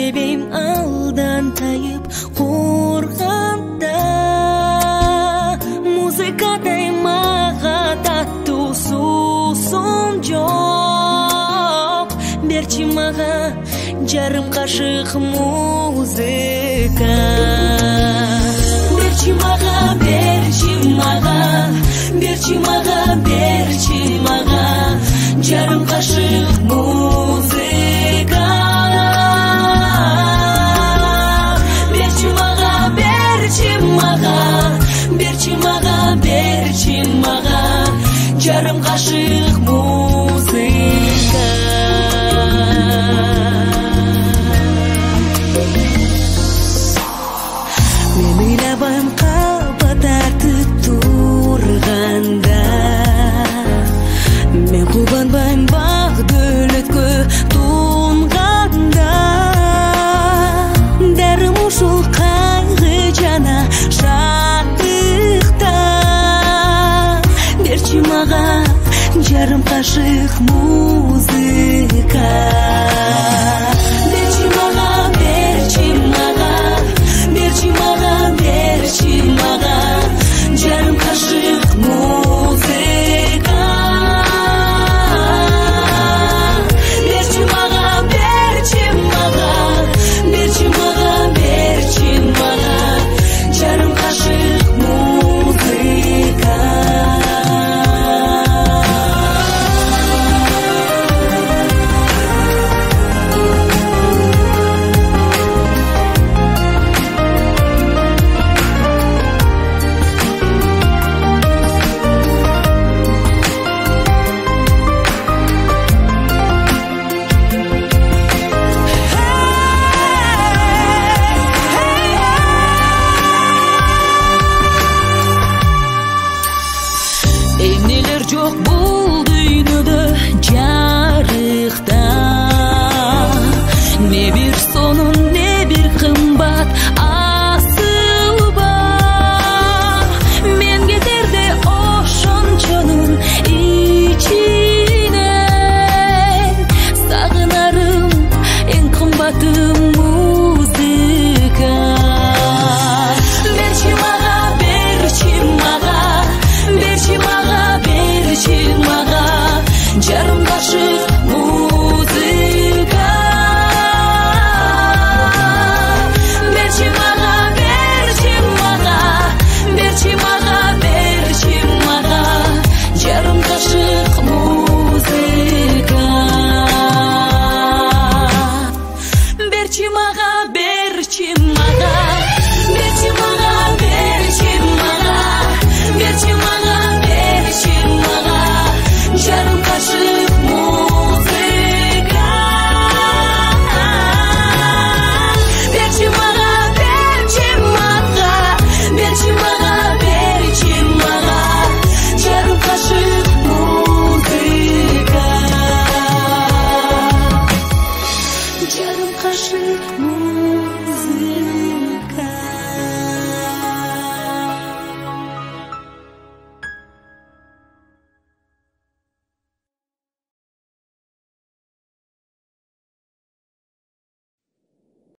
жебейм алдан тайып қорғанда. Музыкадай маға тату сусын жоқ. Берчи маға жарым қашық музыка. Берчи маға, берчи маға, берчи маға, берчи маға жарым қашық музыка. Берчи маға, берчи маға, берчи маға, берчи маға жарым қашық музыка. Мен ойлабайым қапа тартып тұрғанда, мен қубанбайым бақ дөлөткө туңғанда. Дәрім ұшыл қайғы жана шаттықта. Берчи маға жарым қашық музыка. Берчи маға, берчи маға, берчи маға, берчи маға жарым қашық музыка. Берчи маға, берчи маға, берчи маға, берчи маға жарым қашық музыка. Эмнелер жоқ бұл дүйнөдө жарықта. Не бир сонун, не бир кымбат асыл бар. Мен кетерде ошончонун ичинен сагынарым эң кымбатым музыка. Берчи маға, берчи маға, берчи маға, берчи маға жарым қашық музыка. Берчи маға, берчи маға, берчи маға, берчи маға жарым қашық музыка. Берчи маға, берчи маға, берчи маға, берчи маға, берчи маға, берчи маға жарым қашық музыка. Берчи маға, берчи маға, берчи маға, берчи маға жарым қашық музыка. Жарым қашық музыка.